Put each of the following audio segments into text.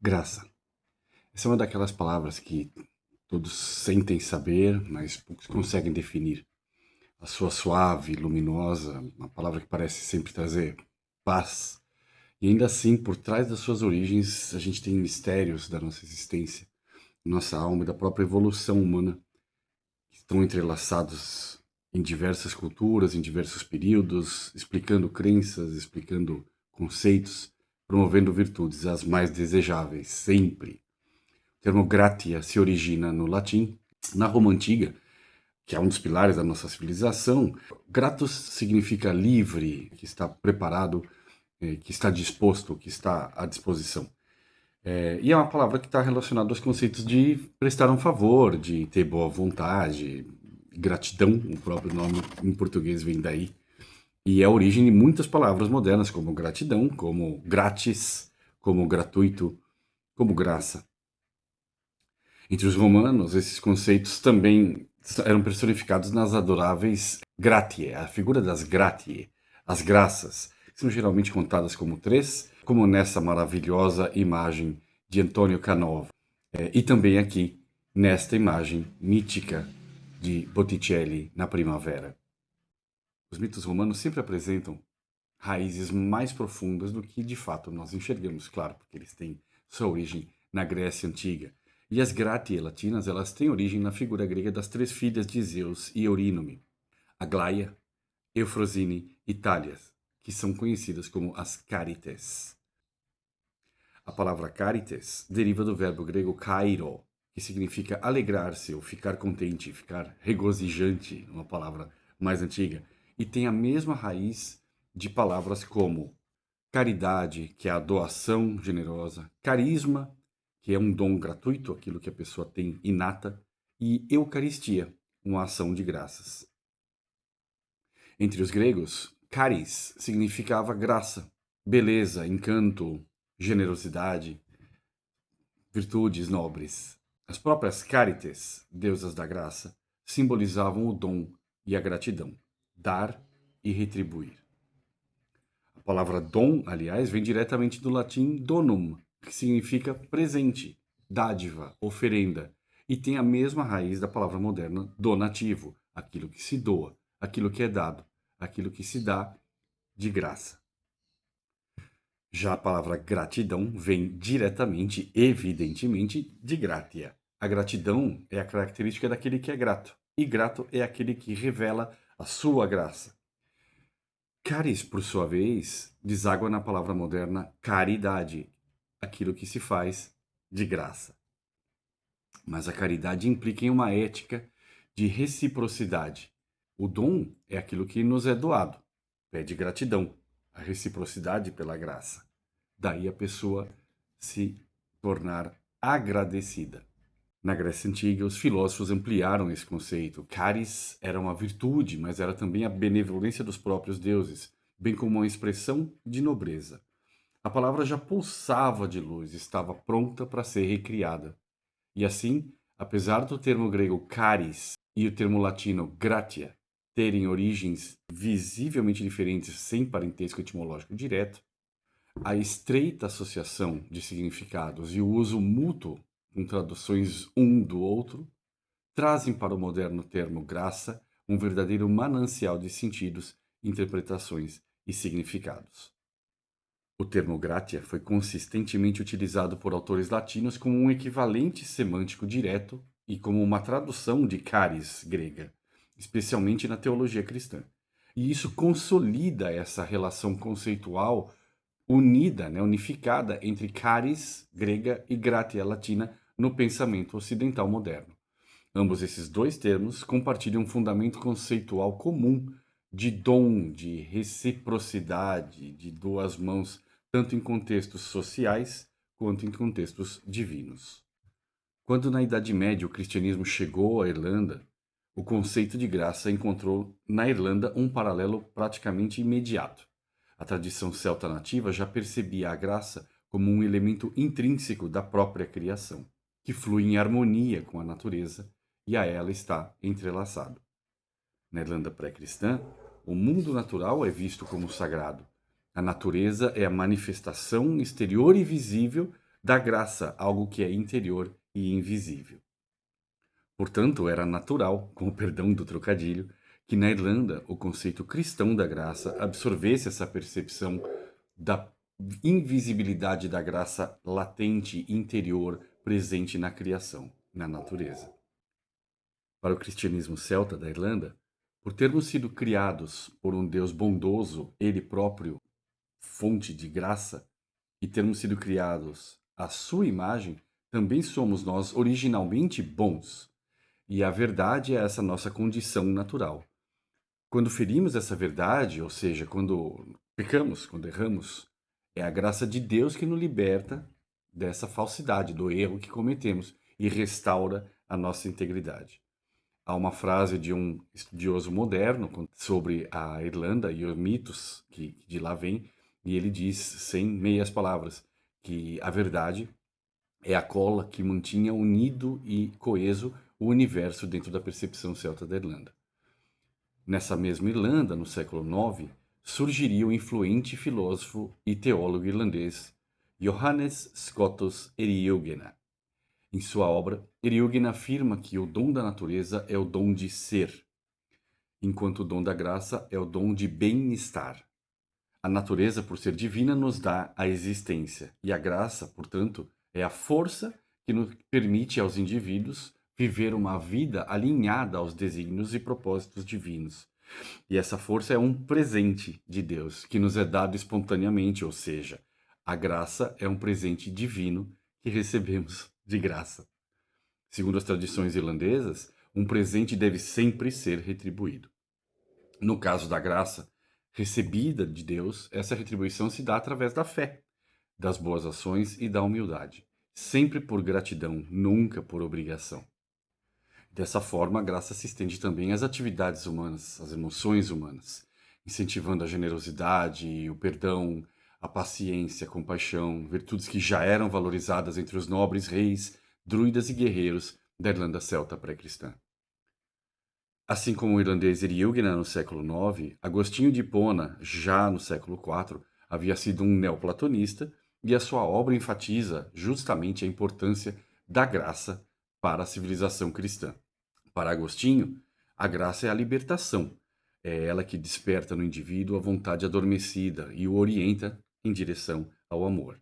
Graça. Essa é uma daquelas palavras que todos sentem saber, mas poucos conseguem definir. A sua suave, luminosa, uma palavra que parece sempre trazer paz. E ainda assim, por trás das suas origens, a gente tem mistérios da nossa existência, nossa alma e da própria evolução humana, que estão entrelaçados em diversas culturas, em diversos períodos, explicando crenças, explicando conceitos, promovendo virtudes, as mais desejáveis, sempre. O termo gratia se origina no latim. Na Roma Antiga, que é um dos pilares da nossa civilização, gratus significa livre, que está preparado, que está disposto, que está à disposição. E é uma palavra que está relacionada aos conceitos de prestar um favor, de ter boa vontade, gratidão, o próprio nome em português vem daí. E é a origem de muitas palavras modernas, como gratidão, como grátis, como gratuito, como graça. Entre os romanos, esses conceitos também eram personificados nas adoráveis gratiae, a figura das gratiae, as graças, que são geralmente contadas como três, como nessa maravilhosa imagem de Antonio Canova, e também aqui nesta imagem mítica de Botticelli na primavera. Os mitos romanos sempre apresentam raízes mais profundas do que de fato nós enxergamos, claro, porque eles têm sua origem na Grécia Antiga. E as Gratiae latinas, elas têm origem na figura grega das três filhas de Zeus e Eurínome, Aglaia, Eufrosine e Talias, que são conhecidas como as Carites. A palavra carites deriva do verbo grego kairo, que significa alegrar-se ou ficar contente, ficar regozijante, uma palavra mais antiga, e tem a mesma raiz de palavras como caridade, que é a doação generosa, carisma, que é um dom gratuito, aquilo que a pessoa tem inata, e eucaristia, uma ação de graças. Entre os gregos, caris significava graça, beleza, encanto, generosidade, virtudes nobres. As próprias carites, deusas da graça, simbolizavam o dom e a gratidão, dar e retribuir. A palavra dom, aliás, vem diretamente do latim donum, que significa presente, dádiva, oferenda, e tem a mesma raiz da palavra moderna donativo, aquilo que se doa, aquilo que é dado, aquilo que se dá de graça. Já a palavra gratidão vem diretamente, evidentemente, de gratia. A gratidão é a característica daquele que é grato, e grato é aquele que revela a sua graça. Caris, por sua vez, deságua na palavra moderna caridade, aquilo que se faz de graça. Mas a caridade implica em uma ética de reciprocidade. O dom é aquilo que nos é doado, pede gratidão, a reciprocidade pela graça. Daí a pessoa se tornar agradecida. Na Grécia Antiga, os filósofos ampliaram esse conceito. Caris era uma virtude, mas era também a benevolência dos próprios deuses, bem como uma expressão de nobreza. A palavra já pulsava de luz, estava pronta para ser recriada. E assim, apesar do termo grego caris e o termo latino gratia terem origens visivelmente diferentes sem parentesco etimológico direto, a estreita associação de significados e o uso mútuo, com traduções um do outro, trazem para o moderno termo graça um verdadeiro manancial de sentidos, interpretações e significados. O termo gratia foi consistentemente utilizado por autores latinos como um equivalente semântico direto e como uma tradução de caris grega, especialmente na teologia cristã. E isso consolida essa relação conceitual unida, né, unificada entre caris grega e gratia latina no pensamento ocidental moderno. Ambos esses dois termos compartilham um fundamento conceitual comum de dom, de reciprocidade, de duas mãos, tanto em contextos sociais quanto em contextos divinos. Quando na Idade Média o cristianismo chegou à Irlanda, o conceito de graça encontrou na Irlanda um paralelo praticamente imediato. A tradição celta nativa já percebia a graça como um elemento intrínseco da própria criação, que flui em harmonia com a natureza e a ela está entrelaçado. Na Irlanda pré-cristã, o mundo natural é visto como sagrado. A natureza é a manifestação exterior e visível da graça algo que é interior e invisível. Portanto, era natural, com o perdão do trocadilho, que na Irlanda o conceito cristão da graça absorvesse essa percepção da invisibilidade da graça latente interior presente na criação, na natureza. Para o cristianismo celta da Irlanda, por termos sido criados por um Deus bondoso, ele próprio, fonte de graça, e termos sido criados à sua imagem, também somos nós originalmente bons. E a verdade é essa nossa condição natural. Quando ferimos essa verdade, ou seja, quando pecamos, quando erramos, é a graça de Deus que nos liberta dessa falsidade, do erro que cometemos e restaura a nossa integridade. Há uma frase de um estudioso moderno sobre a Irlanda e os mitos que de lá vêm, e ele diz, sem meias palavras, que a verdade é a cola que mantinha unido e coeso o universo dentro da percepção celta da Irlanda. Nessa mesma Irlanda, no século IX, surgiria o influente filósofo e teólogo irlandês Johannes Scotus Eriugena. Em sua obra, Eriugena afirma que o dom da natureza é o dom de ser, enquanto o dom da graça é o dom de bem-estar. A natureza, por ser divina, nos dá a existência, e a graça, portanto, é a força que nos permite aos indivíduos viver uma vida alinhada aos desígnios e propósitos divinos. E essa força é um presente de Deus que nos é dado espontaneamente, ou seja, a graça é um presente divino que recebemos de graça. Segundo as tradições irlandesas, um presente deve sempre ser retribuído. No caso da graça recebida de Deus, essa retribuição se dá através da fé, das boas ações e da humildade, sempre por gratidão, nunca por obrigação. Dessa forma, a graça se estende também às atividades humanas, às emoções humanas, incentivando a generosidade, o perdão, a paciência, a compaixão, virtudes que já eram valorizadas entre os nobres reis, druidas e guerreiros da Irlanda celta pré-cristã. Assim como o irlandês Eriugena no século IX, Agostinho de Hipona, já no século IV, havia sido um neoplatonista e a sua obra enfatiza justamente a importância da graça para a civilização cristã. Para Agostinho, a graça é a libertação. É ela que desperta no indivíduo a vontade adormecida e o orienta em direção ao amor.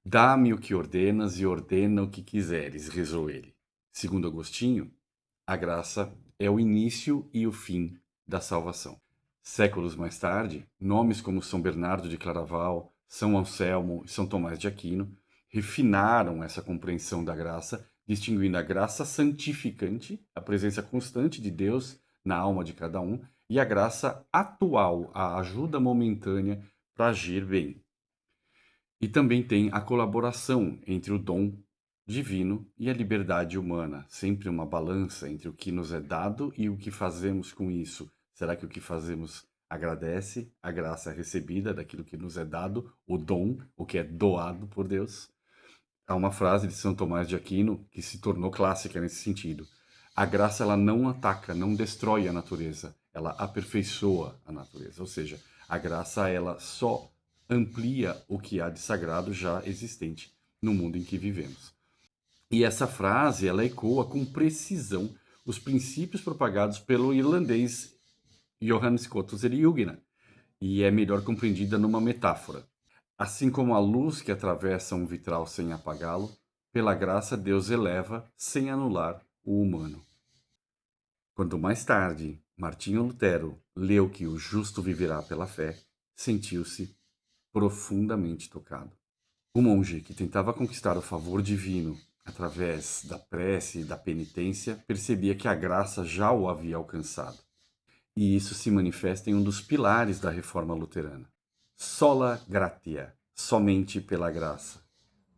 Dá-me o que ordenas e ordena o que quiseres, rezou ele. Segundo Agostinho, a graça é o início e o fim da salvação. Séculos mais tarde, nomes como São Bernardo de Claraval, São Anselmo e São Tomás de Aquino refinaram essa compreensão da graça, distinguindo a graça santificante, a presença constante de Deus na alma de cada um, e a graça atual, a ajuda momentânea para agir bem. E também tem a colaboração entre o dom divino e a liberdade humana, sempre uma balança entre o que nos é dado e o que fazemos com isso. Será que o que fazemos agradece a graça recebida daquilo que nos é dado, o dom, o que é doado por Deus? Há uma frase de São Tomás de Aquino que se tornou clássica nesse sentido. A graça ela não ataca, não destrói a natureza, ela aperfeiçoa a natureza. Ou seja, a graça ela só amplia o que há de sagrado já existente no mundo em que vivemos. E essa frase ela ecoa com precisão os princípios propagados pelo irlandês Johannes Scotus Eriugena e é melhor compreendida numa metáfora. Assim como a luz que atravessa um vitral sem apagá-lo, pela graça Deus eleva sem anular o humano. Quando mais tarde Martinho Lutero leu que o justo viverá pela fé, sentiu-se profundamente tocado. O monge que tentava conquistar o favor divino através da prece e da penitência percebia que a graça já o havia alcançado. E isso se manifesta em um dos pilares da reforma luterana. Sola gratia, somente pela graça.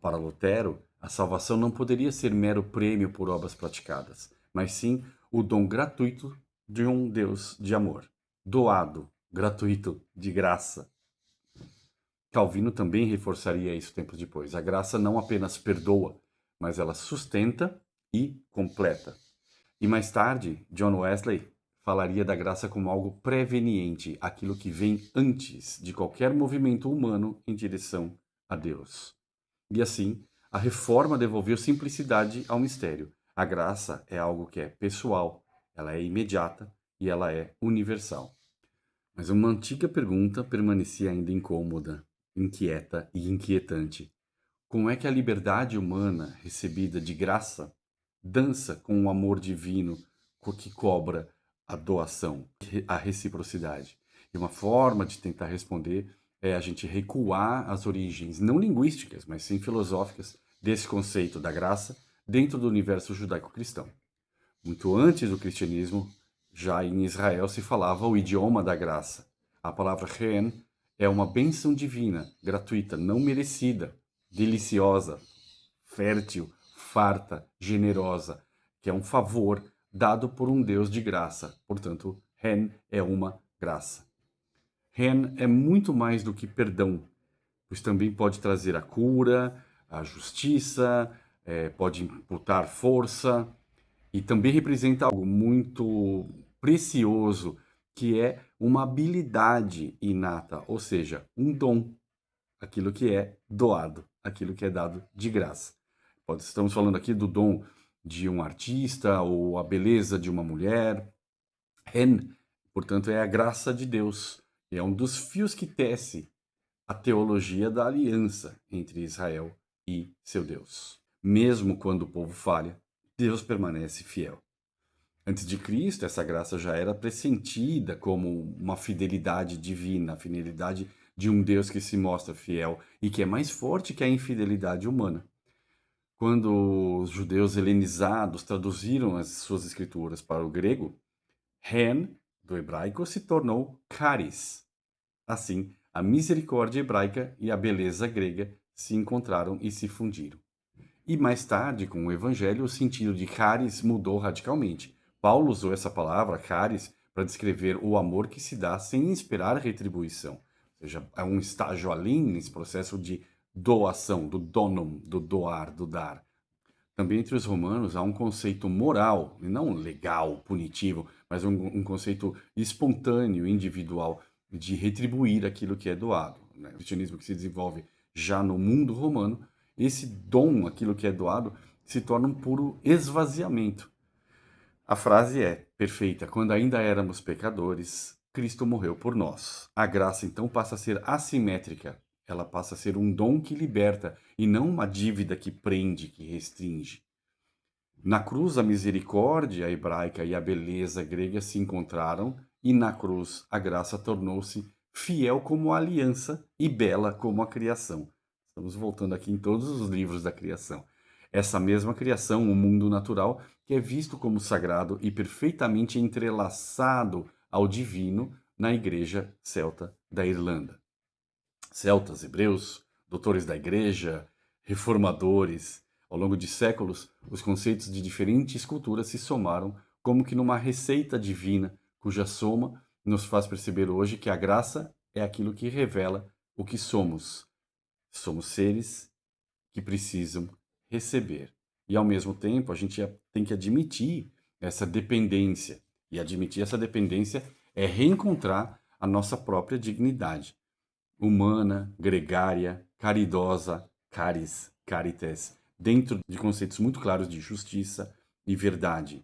Para Lutero, a salvação não poderia ser mero prêmio por obras praticadas, mas sim o dom gratuito de um Deus de amor, doado, gratuito, de graça. Calvino também reforçaria isso tempos depois. A graça não apenas perdoa, mas ela sustenta e completa. E mais tarde, John Wesley falaria da graça como algo preveniente, aquilo que vem antes de qualquer movimento humano em direção a Deus. E assim, a reforma devolveu simplicidade ao mistério. A graça é algo que é pessoal, ela é imediata e ela é universal. Mas uma antiga pergunta permanecia ainda incômoda, inquieta e inquietante. Como é que a liberdade humana, recebida de graça, dança com o amor divino que cobra a doação, a reciprocidade? E uma forma de tentar responder é a gente recuar as origens, não linguísticas, mas sim filosóficas, desse conceito da graça dentro do universo judaico-cristão. Muito antes do cristianismo, já em Israel se falava o idioma da graça. A palavra chen é uma bênção divina, gratuita, não merecida, deliciosa, fértil, farta, generosa, que é um favor dado por um Deus de graça. Portanto, chen é uma graça. Chen é muito mais do que perdão, pois também pode trazer a cura, a justiça, pode imputar força, e também representa algo muito precioso, que é uma habilidade inata, ou seja, um dom, aquilo que é doado, aquilo que é dado de graça. Estamos falando aqui do dom de um artista ou a beleza de uma mulher. Ren, portanto, é a graça de Deus. É um dos fios que tece a teologia da aliança entre Israel e seu Deus. Mesmo quando o povo falha, Deus permanece fiel. Antes de Cristo, essa graça já era pressentida como uma fidelidade divina, a fidelidade de um Deus que se mostra fiel e que é mais forte que a infidelidade humana. Quando os judeus helenizados traduziram as suas escrituras para o grego, Ren, do hebraico, se tornou charis. Assim, a misericórdia hebraica e a beleza grega se encontraram e se fundiram. E mais tarde, com o Evangelho, o sentido de charis mudou radicalmente. Paulo usou essa palavra, charis, para descrever o amor que se dá sem esperar retribuição. Ou seja, é um estágio além nesse processo de doação, do donum, do doar, do dar. Também entre os romanos há um conceito moral, e não legal, punitivo, mas um conceito espontâneo, individual, de retribuir aquilo que é doado. Né? O cristianismo que se desenvolve já no mundo romano, esse dom, aquilo que é doado, se torna um puro esvaziamento. A frase é perfeita: quando ainda éramos pecadores, Cristo morreu por nós. A graça então passa a ser assimétrica. Ela passa a ser um dom que liberta e não uma dívida que prende, que restringe. Na cruz, a misericórdia hebraica e a beleza grega se encontraram, e na cruz, a graça tornou-se fiel como a aliança e bela como a criação. Estamos voltando aqui em todos os livros da criação. Essa mesma criação, o mundo natural, que é visto como sagrado e perfeitamente entrelaçado ao divino na igreja celta da Irlanda. Celtas, hebreus, doutores da igreja, reformadores. Ao longo de séculos, os conceitos de diferentes culturas se somaram como que numa receita divina, cuja soma nos faz perceber hoje que a graça é aquilo que revela o que somos. Somos seres que precisam receber. E ao mesmo tempo, a gente tem que admitir essa dependência. E admitir essa dependência é reencontrar a nossa própria dignidade humana, gregária, caridosa, caris, caritas, dentro de conceitos muito claros de justiça e verdade.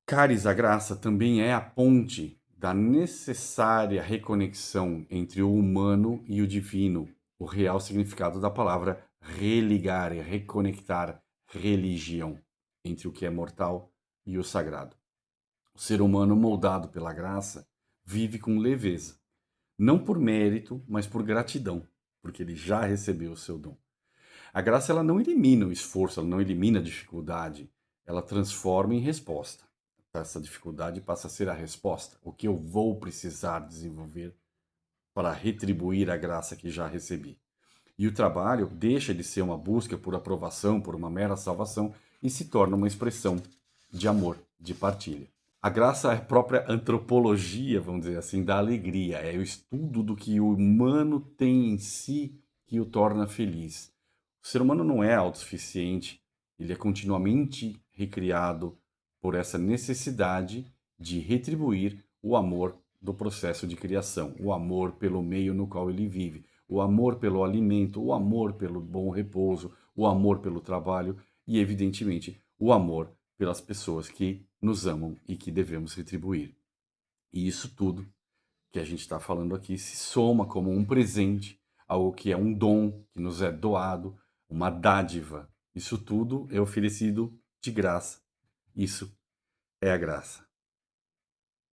Caris, a graça, também é a ponte da necessária reconexão entre o humano e o divino, o real significado da palavra religare, reconectar, religião, entre o que é mortal e o sagrado. O ser humano moldado pela graça vive com leveza, não por mérito, mas por gratidão, porque ele já recebeu o seu dom. A graça ela não elimina o esforço, ela não elimina a dificuldade, ela transforma em resposta. Essa dificuldade passa a ser a resposta, o que eu vou precisar desenvolver para retribuir a graça que já recebi. E o trabalho deixa de ser uma busca por aprovação, por uma mera salvação, e se torna uma expressão de amor, de partilha. A graça é a própria antropologia, vamos dizer assim, da alegria. É o estudo do que o humano tem em si que o torna feliz. O ser humano não é autossuficiente, ele é continuamente recriado por essa necessidade de retribuir o amor do processo de criação, o amor pelo meio no qual ele vive, o amor pelo alimento, o amor pelo bom repouso, o amor pelo trabalho e, evidentemente, o amor pelas pessoas que nos amam e que devemos retribuir. E isso tudo que a gente está falando aqui se soma como um presente, algo que é um dom que nos é doado, uma dádiva. Isso tudo é oferecido de graça. Isso é a graça.